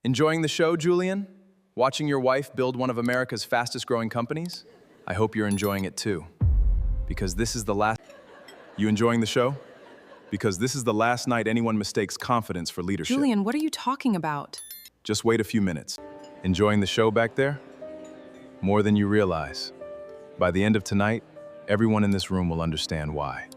Enjoying the show, Julian? Watching your wife build one of America's fastest-growing companies? I hope you're enjoying it too. Because this is the last... You enjoying the show? Because this is the last night anyone mistakes confidence for leadership. Julian, what are you talking about? Just wait a few minutes. Enjoying the show back there? More than you realize. By the end of tonight, everyone in this room will understand why.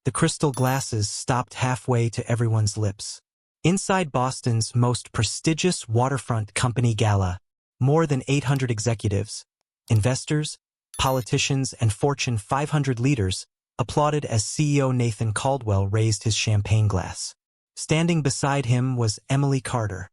The crystal glasses stopped halfway to everyone's lips. Inside Boston's most prestigious waterfront company gala, more than 800 executives, investors, politicians, and Fortune 500 leaders applauded as CEO Nathan Caldwell raised his champagne glass. Standing beside him was Emily Carter,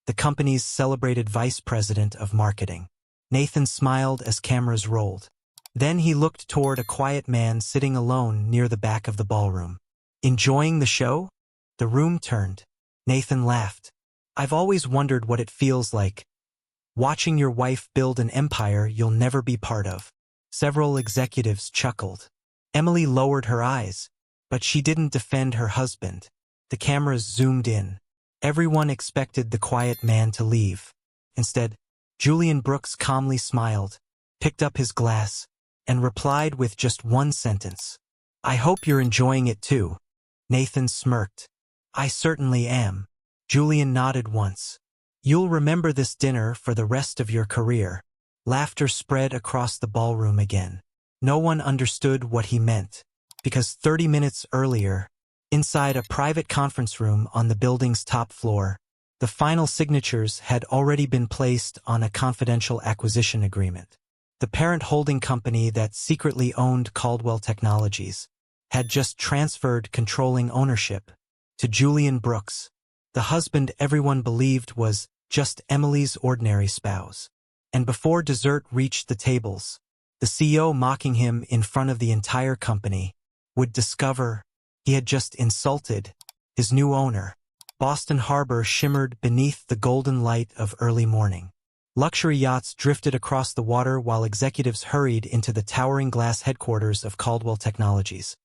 the company's celebrated vice president of marketing. Nathan smiled as cameras rolled. Then he looked toward a quiet man sitting alone near the back of the ballroom. Enjoying the show? The room turned. Nathan laughed. I've always wondered what it feels like. Watching your wife build an empire you'll never be part of. Several executives chuckled. Emily lowered her eyes, but she didn't defend her husband. The cameras zoomed in. Everyone expected the quiet man to leave. Instead, Julian Brooks calmly smiled, picked up his glass, and replied with just one sentence. I hope you're enjoying it too. Nathan smirked. I certainly am. Julian nodded once. You'll remember this dinner for the rest of your career. Laughter spread across the ballroom again. No one understood what he meant, because 30 minutes earlier, inside a private conference room on the building's top floor, the final signatures had already been placed on a confidential acquisition agreement. The parent holding company that secretly owned Caldwell Technologies had just transferred controlling ownership to Julian Brooks, the husband everyone believed was just Emily's ordinary spouse. And before dessert reached the tables, the CEO mocking him in front of the entire company would discover he had just insulted his new owner. Boston Harbor shimmered beneath the golden light of early morning. Luxury yachts drifted across the water while executives hurried into the towering glass headquarters of Caldwell Technologies,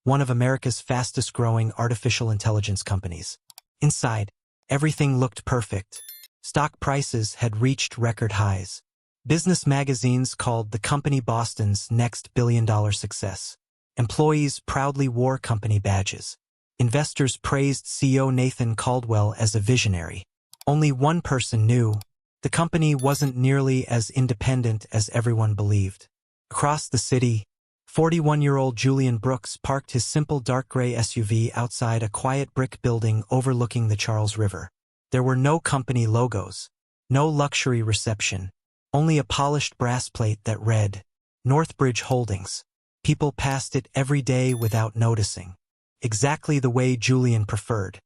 one of America's fastest-growing artificial intelligence companies. Inside, everything looked perfect. Stock prices had reached record highs. Business magazines called the company Boston's next billion-dollar success. Employees proudly wore company badges. Investors praised CEO Nathan Caldwell as a visionary. Only one person knew. The company wasn't nearly as independent as everyone believed. Across the city, 41-year-old Julian Brooks parked his simple dark gray SUV outside a quiet brick building overlooking the Charles River. There were no company logos, no luxury reception, only a polished brass plate that read, Northbridge Holdings. People passed it every day without noticing. Exactly the way Julian preferred.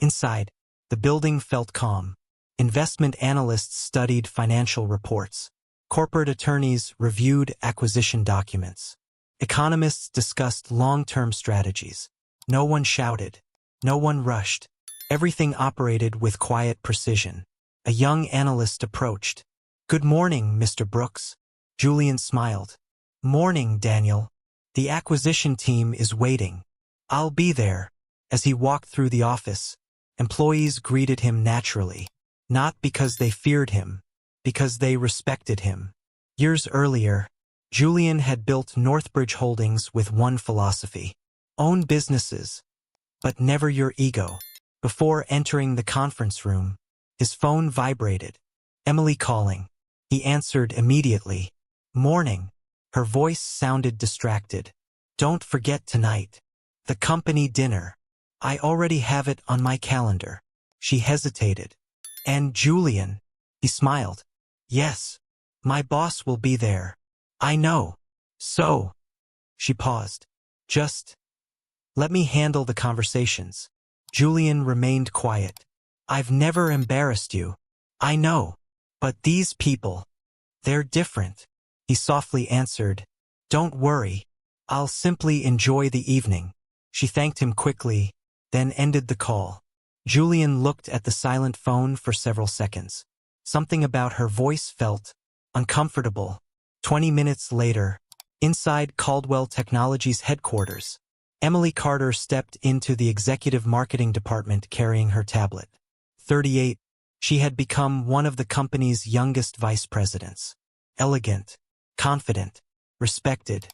Inside, the building felt calm. Investment analysts studied financial reports. Corporate attorneys reviewed acquisition documents. Economists discussed long-term strategies. No one shouted. No one rushed. Everything operated with quiet precision. A young analyst approached. Good morning, Mr. Brooks. Julian smiled. Morning, Daniel. The acquisition team is waiting. I'll be there. As he walked through the office, employees greeted him naturally. Not because they feared him, because they respected him. Years earlier, Julian had built Northbridge Holdings with one philosophy. Own businesses, but never your ego. Before entering the conference room, his phone vibrated. Emily calling. He answered immediately. Morning. Her voice sounded distracted. Don't forget tonight. The company dinner. I already have it on my calendar. She hesitated. And Julian. He smiled. Yes. My boss will be there. I know. So. She paused. Just. Let me handle the conversations. Julian remained quiet. I've never embarrassed you. I know. But these people. They're different. He softly answered. Don't worry. I'll simply enjoy the evening. She thanked him quickly, then ended the call. Julian looked at the silent phone for several seconds. Something about her voice felt uncomfortable. 20 minutes later, inside Caldwell Technologies headquarters, Emily Carter stepped into the executive marketing department carrying her tablet. 38, She had become one of the company's youngest vice presidents. Elegant, confident, respected.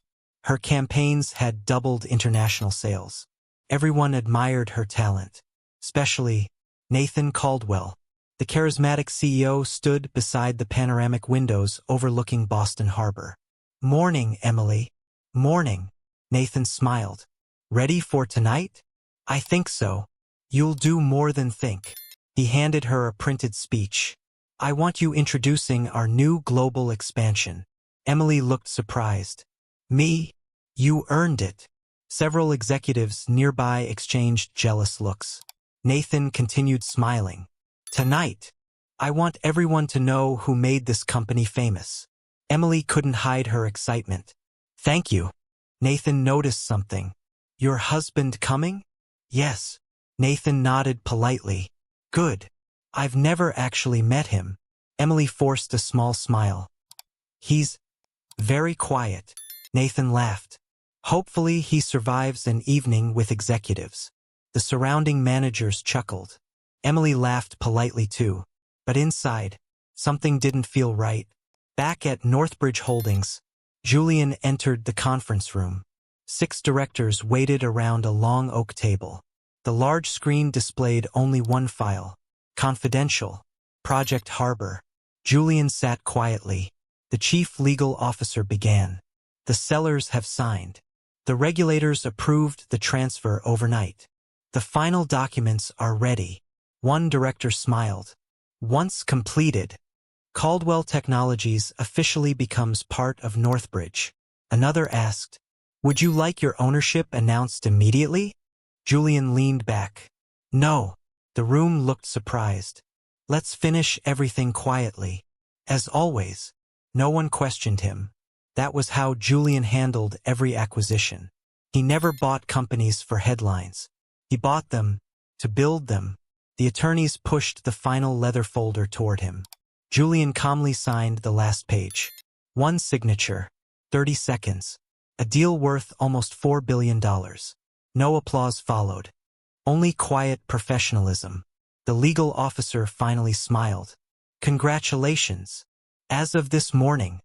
Her campaigns had doubled international sales. Everyone admired her talent, especially Nathan Caldwell. The charismatic CEO stood beside the panoramic windows overlooking Boston Harbor. "Morning, Emily." "Morning." Nathan smiled. "Ready for tonight?" "I think so." "You'll do more than think." He handed her a printed speech. "I want you introducing our new global expansion." Emily looked surprised. "Me? You earned it." Several executives nearby exchanged jealous looks. Nathan continued smiling. "Tonight, I want everyone to know who made this company famous." Emily couldn't hide her excitement. "Thank you." Nathan noticed something. "Your husband coming?" "Yes." Nathan nodded politely. "Good. I've never actually met him." Emily forced a small smile. "He's very quiet." Nathan laughed. "Hopefully he survives an evening with executives." The surrounding managers chuckled. Emily laughed politely too. But inside, something didn't feel right. Back at Northbridge Holdings, Julian entered the conference room. 6 directors waited around a long oak table. The large screen displayed only one file. Confidential. Project Harbor. Julian sat quietly. The chief legal officer began. "The sellers have signed. The regulators approved the transfer overnight. The final documents are ready." One director smiled. "Once completed, Caldwell Technologies officially becomes part of Northbridge." Another asked, "Would you like your ownership announced immediately?" Julian leaned back. "No." The room looked surprised. "Let's finish everything quietly." As always, no one questioned him. That was how Julian handled every acquisition. He never bought companies for headlines. He bought them to build them. The attorneys pushed the final leather folder toward him. Julian calmly signed the last page. One signature. 30 seconds. A deal worth almost $4 billion. No applause followed. Only quiet professionalism. The legal officer finally smiled. "Congratulations. As of this morning,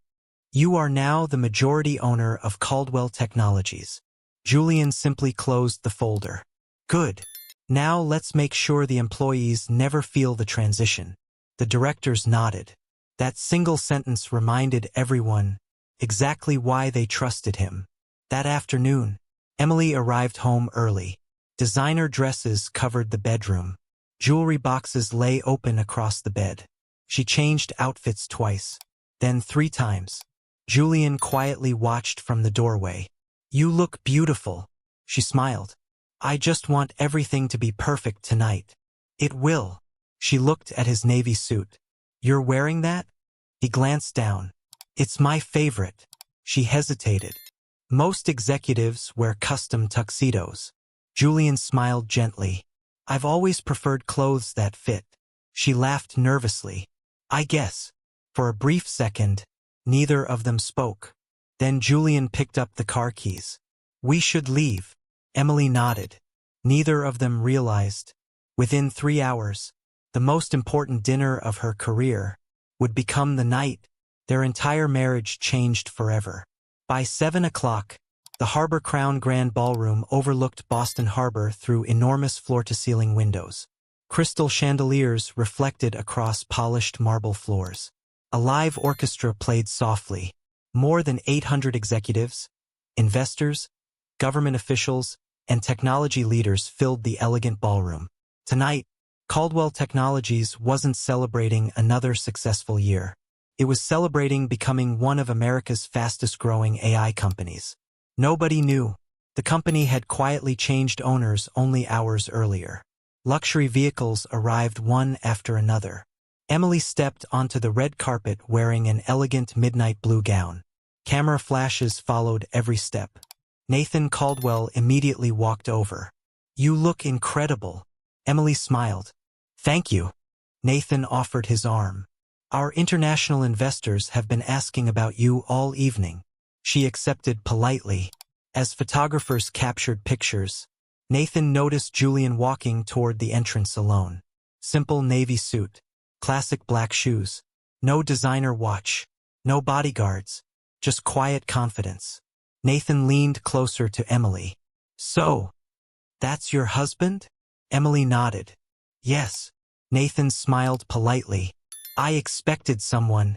you are now the majority owner of Caldwell Technologies." Julian simply closed the folder. "Good. Now let's make sure the employees never feel the transition." The directors nodded. That single sentence reminded everyone exactly why they trusted him. That afternoon, Emily arrived home early. Designer dresses covered the bedroom. Jewelry boxes lay open across the bed. She changed outfits twice, then 3 times. Julian quietly watched from the doorway. "You look beautiful." She smiled. "I just want everything to be perfect tonight." "It will." She looked at his navy suit. "You're wearing that?" He glanced down. "It's my favorite." She hesitated. "Most executives wear custom tuxedos." Julian smiled gently. "I've always preferred clothes that fit." She laughed nervously. "I guess." For a brief second, neither of them spoke. Then Julian picked up the car keys. "We should leave." Emily nodded. Neither of them realized. Within 3 hours, the most important dinner of her career would become the night their entire marriage changed forever. By 7 o'clock, the Harbor Crown Grand Ballroom overlooked Boston Harbor through enormous floor-to-ceiling windows. Crystal chandeliers reflected across polished marble floors. A live orchestra played softly. More than 800 executives, investors, government officials, and technology leaders filled the elegant ballroom. Tonight, Caldwell Technologies wasn't celebrating another successful year. It was celebrating becoming one of America's fastest-growing AI companies. Nobody knew. The company had quietly changed owners only hours earlier. Luxury vehicles arrived one after another. Emily stepped onto the red carpet wearing an elegant midnight blue gown. Camera flashes followed every step. Nathan Caldwell immediately walked over. "You look incredible." Emily smiled. "Thank you." Nathan offered his arm. "Our international investors have been asking about you all evening." She accepted politely. As photographers captured pictures, Nathan noticed Julian walking toward the entrance alone. Simple navy suit, Classic black shoes. No designer watch. No bodyguards. Just quiet confidence. Nathan leaned closer to Emily. So, that's your husband? Emily nodded. Yes. Nathan smiled politely. I expected someone.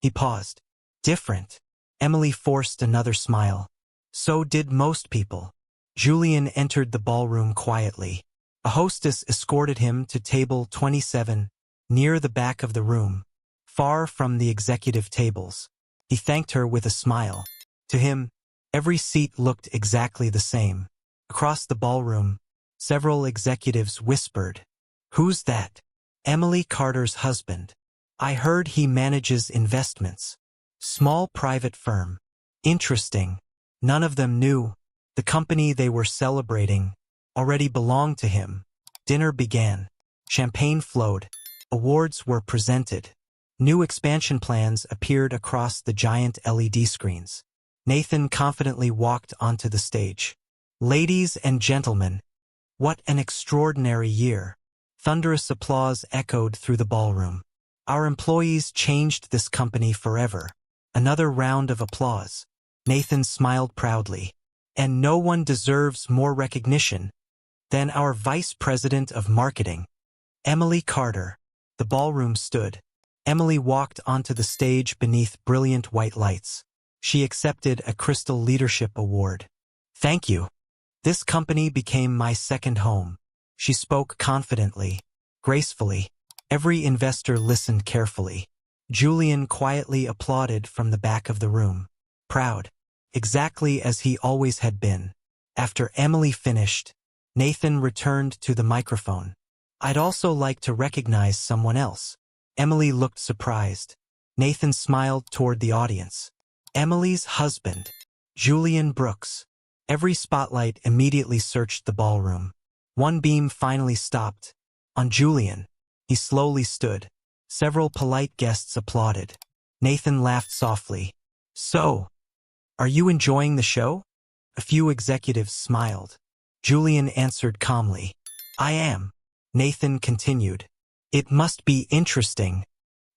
He paused. Different. Emily forced another smile. So did most people. Julian entered the ballroom quietly. A hostess escorted him to table 27, near the back of the room, far from the executive tables. He thanked her with a smile. To him, every seat looked exactly the same. Across the ballroom, several executives whispered, "Who's that?" Emily Carter's husband. I heard he manages investments. Small private firm. Interesting. None of them knew. The company they were celebrating already belonged to him. Dinner began. Champagne flowed. Awards were presented. New expansion plans appeared across the giant LED screens. Nathan confidently walked onto the stage. Ladies and gentlemen, what an extraordinary year. Thunderous applause echoed through the ballroom. Our employees changed this company forever. Another round of applause. Nathan smiled proudly. And no one deserves more recognition than our Vice President of Marketing, Emily Carter. The ballroom stood. Emily walked onto the stage beneath brilliant white lights. She accepted a Crystal Leadership Award. Thank you. This company became my second home. She spoke confidently, gracefully. Every investor listened carefully. Julian quietly applauded from the back of the room. Proud. Exactly as he always had been. After Emily finished, Nathan returned to the microphone. I'd also like to recognize someone else. Emily looked surprised. Nathan smiled toward the audience. Emily's husband, Julian Brooks. Every spotlight immediately searched the ballroom. One beam finally stopped. On Julian. He slowly stood. Several polite guests applauded. Nathan laughed softly. So, are you enjoying the show? A few executives smiled. Julian answered calmly. I am. Nathan continued. It must be interesting,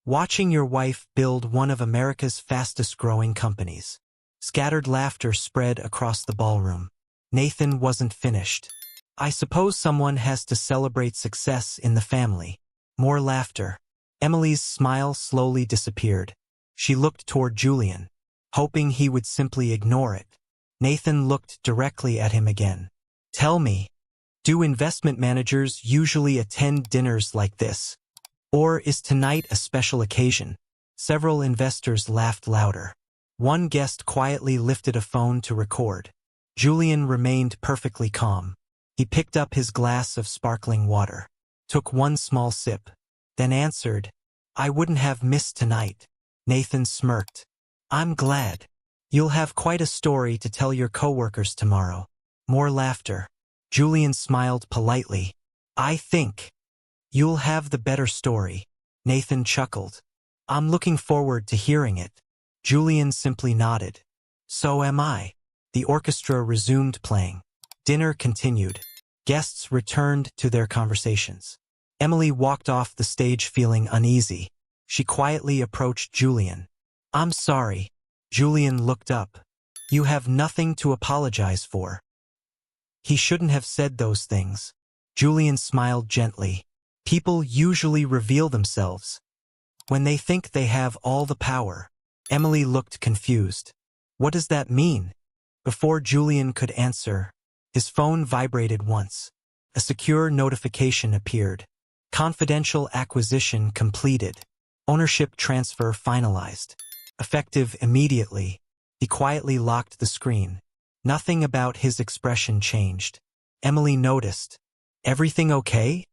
watching your wife build one of America's fastest-growing companies. Scattered laughter spread across the ballroom. Nathan wasn't finished. I suppose someone has to celebrate success in the family. More laughter. Emily's smile slowly disappeared. She looked toward Julian, hoping he would simply ignore it. Nathan looked directly at him again. Tell me, do investment managers usually attend dinners like this? Or is tonight a special occasion? Several investors laughed louder. One guest quietly lifted a phone to record. Julian remained perfectly calm. He picked up his glass of sparkling water, took one small sip, then answered, I wouldn't have missed tonight. Nathan smirked. I'm glad. You'll have quite a story to tell your coworkers tomorrow. More laughter. Julian smiled politely. I think you'll have the better story. Nathan chuckled. I'm looking forward to hearing it. Julian simply nodded. So am I. The orchestra resumed playing. Dinner continued. Guests returned to their conversations. Emily walked off the stage feeling uneasy. She quietly approached Julian. I'm sorry. Julian looked up. You have nothing to apologize for. He shouldn't have said those things. Julian smiled gently. People usually reveal themselves when they think they have all the power. Emily looked confused. What does that mean? Before Julian could answer, his phone vibrated once. A secure notification appeared. Confidential acquisition completed. Ownership transfer finalized. Effective immediately. He quietly locked the screen. Nothing about his expression changed. Emily noticed. Everything okay?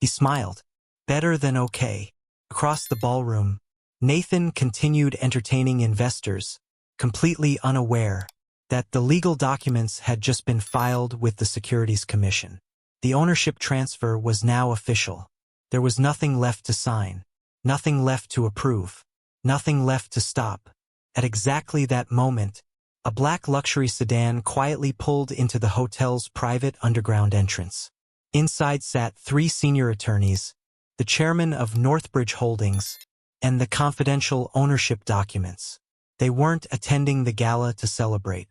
He smiled. Better than okay. Across the ballroom, Nathan continued entertaining investors, completely unaware that the legal documents had just been filed with the Securities Commission. The ownership transfer was now official. There was nothing left to sign, nothing left to approve, nothing left to stop. At exactly that moment, a black luxury sedan quietly pulled into the hotel's private underground entrance. Inside sat 3 senior attorneys, the chairman of Northbridge Holdings, and the confidential ownership documents. They weren't attending the gala to celebrate.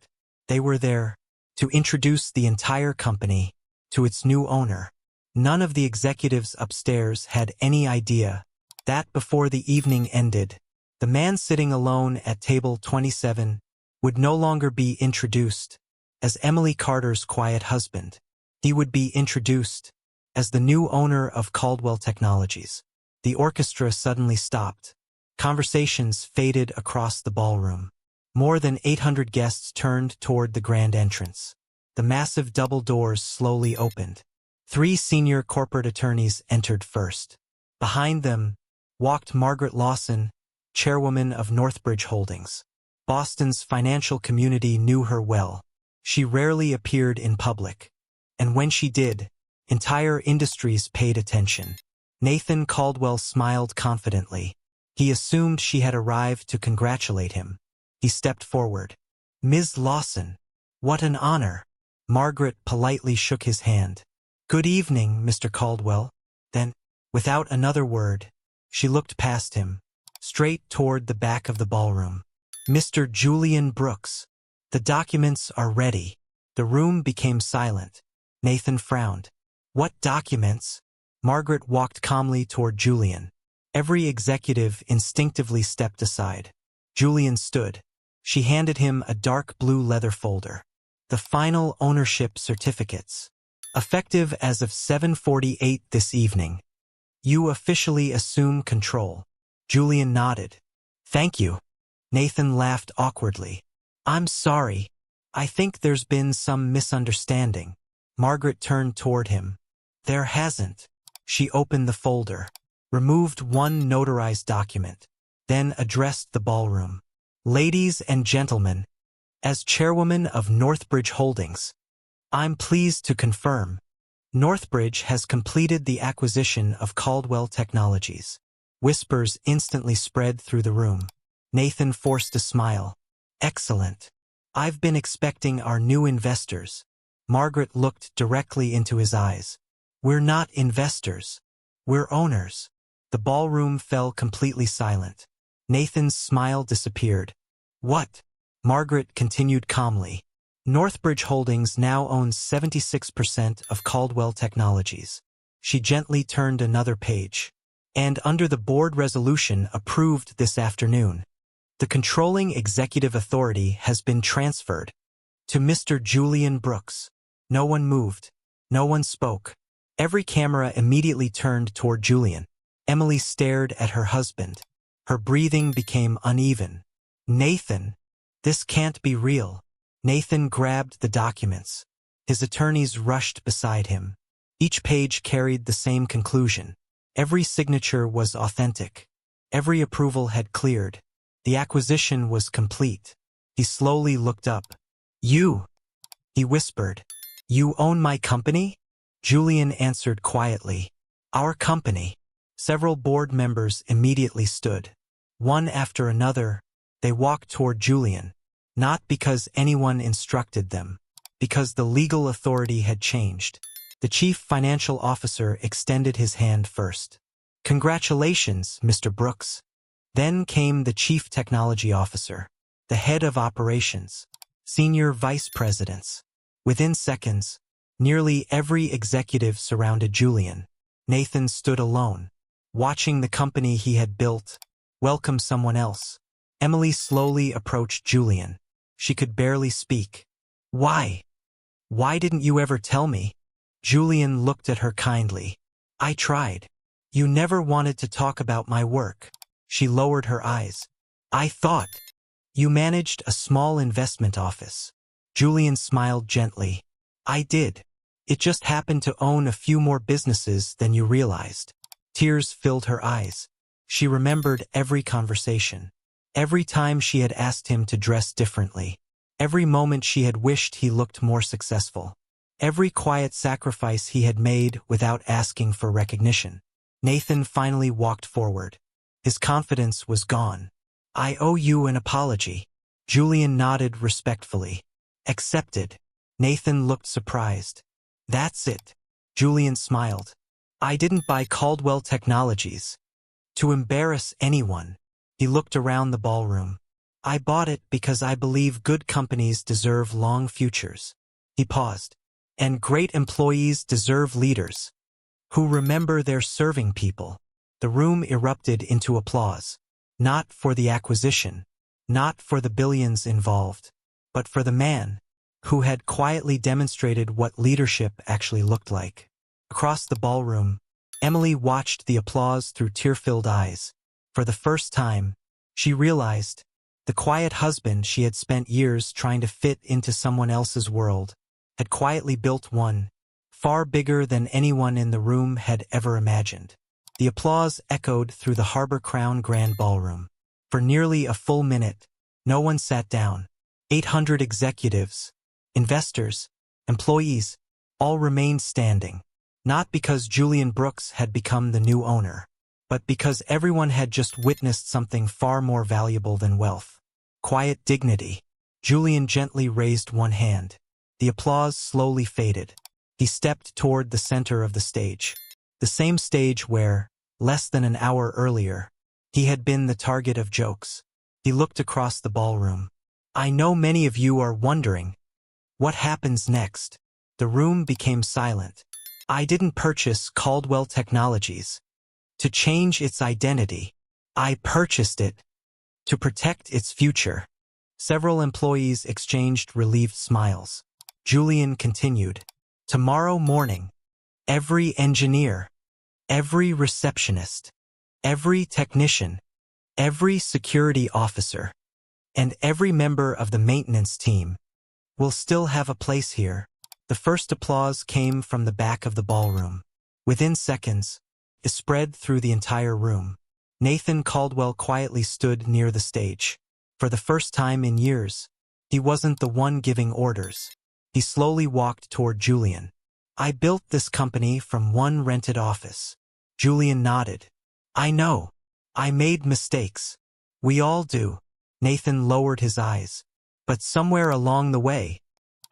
They were there to introduce the entire company to its new owner. None of the executives upstairs had any idea that before the evening ended, the man sitting alone at table 27 would no longer be introduced as Emily Carter's quiet husband. He would be introduced as the new owner of Caldwell Technologies. The orchestra suddenly stopped. Conversations faded across the ballroom. More than 800 guests turned toward the grand entrance. The massive double doors slowly opened. 3 senior corporate attorneys entered first. Behind them walked Margaret Lawson, chairwoman of Northbridge Holdings. Boston's financial community knew her well. She rarely appeared in public, and when she did, entire industries paid attention. Nathan Caldwell smiled confidently. He assumed she had arrived to congratulate him. He stepped forward. "Ms. Lawson, what an honor." Margaret politely shook his hand. "Good evening, Mr. Caldwell." Then, without another word, she looked past him, straight toward the back of the ballroom. "Mr. Julian Brooks, the documents are ready." The room became silent. Nathan frowned. "What documents?" Margaret walked calmly toward Julian. Every executive instinctively stepped aside. Julian stood. She handed him a dark blue leather folder. "The final ownership certificates. Effective as of 7:48 this evening. You officially assume control." Julian nodded. "Thank you." Nathan laughed awkwardly. "I'm sorry. I think there's been some misunderstanding." Margaret turned toward him. "There hasn't." She opened the folder, removed one notarized document, then addressed the ballroom. "Ladies and gentlemen, as chairwoman of Northbridge Holdings, I'm pleased to confirm Northbridge has completed the acquisition of Caldwell Technologies." Whispers instantly spread through the room. Nathan forced a smile. "Excellent. I've been expecting our new investors." Margaret looked directly into his eyes. "We're not investors. We're owners." The ballroom fell completely silent. Nathan's smile disappeared. "What?" Margaret continued calmly. "Northbridge Holdings now owns 76% of Caldwell Technologies." She gently turned another page. "And under the board resolution approved this afternoon, the controlling executive authority has been transferred to Mr. Julian Brooks." No one moved. No one spoke. Every camera immediately turned toward Julian. Emily stared at her husband. Her breathing became uneven. "Nathan, this can't be real." Nathan grabbed the documents. His attorneys rushed beside him. Each page carried the same conclusion. Every signature was authentic. Every approval had cleared. The acquisition was complete. He slowly looked up. "You," he whispered. "You own my company?" Julian answered quietly. "Our company." Several board members immediately stood. One after another, they walked toward Julian, not because anyone instructed them, because the legal authority had changed. The chief financial officer extended his hand first. "Congratulations, Mr. Brooks." Then came the chief technology officer, the head of operations, senior vice presidents. Within seconds, nearly every executive surrounded Julian. Nathan stood alone, watching the company he had built welcome someone else. Emily slowly approached Julian. She could barely speak. "Why? Why didn't you ever tell me?" Julian looked at her kindly. "I tried. You never wanted to talk about my work." She lowered her eyes. "I thought you managed a small investment office." Julian smiled gently. "I did. It just happened to own a few more businesses than you realized." Tears filled her eyes. She remembered every conversation. Every time she had asked him to dress differently. Every moment she had wished he looked more successful. Every quiet sacrifice he had made without asking for recognition. Nathan finally walked forward. His confidence was gone. "I owe you an apology." Julian nodded respectfully. "Accepted." Nathan looked surprised. "That's it." Julian smiled. I didn't buy Caldwell Technologies to embarrass anyone. He looked around the ballroom. I bought it because I believe good companies deserve long futures. He paused. And great employees deserve leaders who remember they're serving people. The room erupted into applause. Not for the acquisition, not for the billions involved, but for the man who had quietly demonstrated what leadership actually looked like. Across the ballroom, Emily watched the applause through tear-filled eyes. For the first time, she realized the quiet husband she had spent years trying to fit into someone else's world had quietly built one far bigger than anyone in the room had ever imagined. The applause echoed through the Harbor Crown Grand Ballroom. For nearly a full minute, no one sat down. 800 executives, investors, employees, all remained standing. Not because Julian Brooks had become the new owner, but because everyone had just witnessed something far more valuable than wealth. Quiet dignity. Julian gently raised one hand. The applause slowly faded. He stepped toward the center of the stage. The same stage where, less than an hour earlier, he had been the target of jokes. He looked across the ballroom. I know many of you are wondering, what happens next? The room became silent. I didn't purchase Caldwell Technologies to change its identity. I purchased it to protect its future. Several employees exchanged relieved smiles. Julian continued. Tomorrow morning, every engineer, every receptionist, every technician, every security officer, and every member of the maintenance team will still have a place here. The first applause came from the back of the ballroom. Within seconds, it spread through the entire room. Nathan Caldwell quietly stood near the stage. For the first time in years, he wasn't the one giving orders. He slowly walked toward Julian. I built this company from one rented office. Julian nodded. I know. I made mistakes. We all do. Nathan lowered his eyes. But somewhere along the way,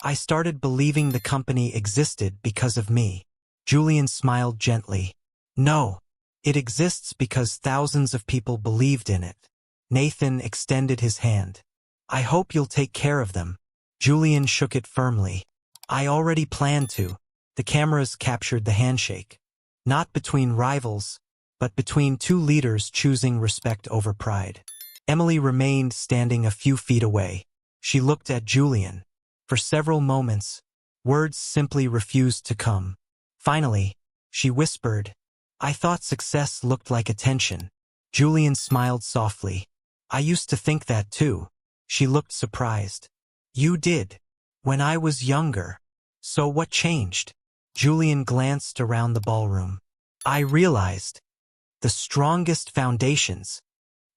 I started believing the company existed because of me. Julian smiled gently. No, it exists because thousands of people believed in it. Nathan extended his hand. I hope you'll take care of them. Julian shook it firmly. I already planned to. The cameras captured the handshake. Not between rivals, but between two leaders choosing respect over pride. Emily remained standing a few feet away. She looked at Julian. For several moments, words simply refused to come. Finally, she whispered, I thought success looked like attention. Julian smiled softly. I used to think that too. She looked surprised. You did. When I was younger. So what changed? Julian glanced around the ballroom. I realized the strongest foundations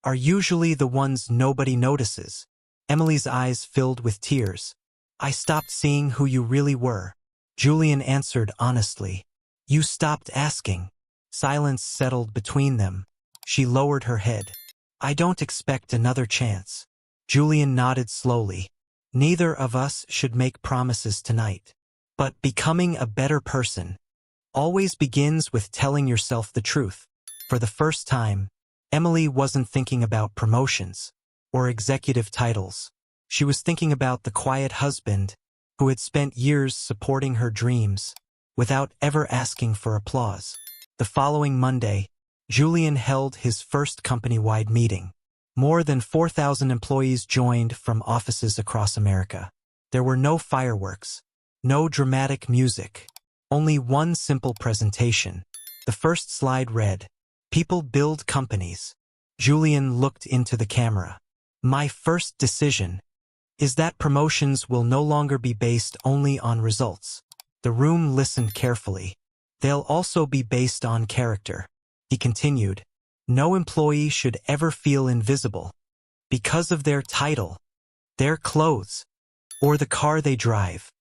are usually the ones nobody notices. Emily's eyes filled with tears. I stopped seeing who you really were. Julian answered honestly. You stopped asking. Silence settled between them. She lowered her head. I don't expect another chance. Julian nodded slowly. Neither of us should make promises tonight. But becoming a better person always begins with telling yourself the truth. For the first time, Emily wasn't thinking about promotions or executive titles. She was thinking about the quiet husband who had spent years supporting her dreams without ever asking for applause. The following Monday, Julian held his first company-wide meeting. More than 4,000 employees joined from offices across America. There were no fireworks, no dramatic music, only one simple presentation. The first slide read, People build companies. Julian looked into the camera. My first decision is that promotions will no longer be based only on results. The room listened carefully. They'll also be based on character. He continued. No employee should ever feel invisible because of their title, their clothes, or the car they drive.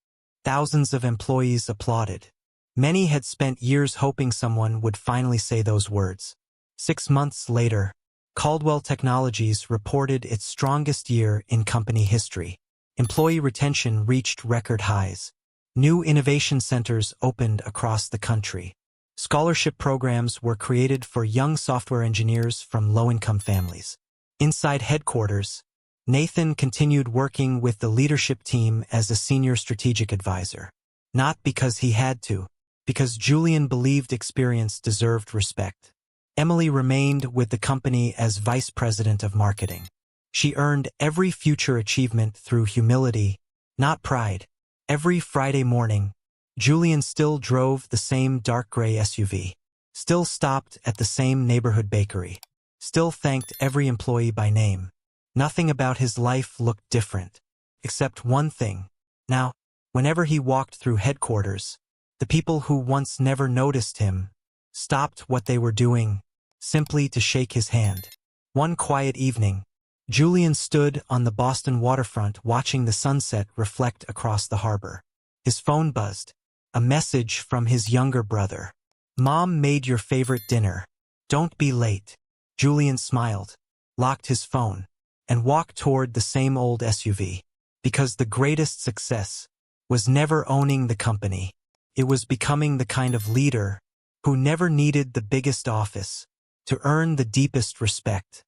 Thousands of employees applauded. Many had spent years hoping someone would finally say those words. 6 months later, Caldwell Technologies reported its strongest year in company history. Employee retention reached record highs. New innovation centers opened across the country. Scholarship programs were created for young software engineers from low-income families. Inside headquarters, Nathan continued working with the leadership team as a senior strategic advisor. Not because he had to, because Julian believed experience deserved respect. Emily remained with the company as vice president of marketing. She earned every future achievement through humility, not pride. Every Friday morning, Julian still drove the same dark gray SUV, still stopped at the same neighborhood bakery, still thanked every employee by name. Nothing about his life looked different, except one thing. Now, whenever he walked through headquarters, the people who once never noticed him stopped what they were doing simply to shake his hand. One quiet evening, Julian stood on the Boston waterfront watching the sunset reflect across the harbor. His phone buzzed. A message from his younger brother. "Mom made your favorite dinner. Don't be late." Julian smiled, locked his phone, and walked toward the same old SUV. Because the greatest success was never owning the company. It was becoming the kind of leader who never needed the biggest office to earn the deepest respect.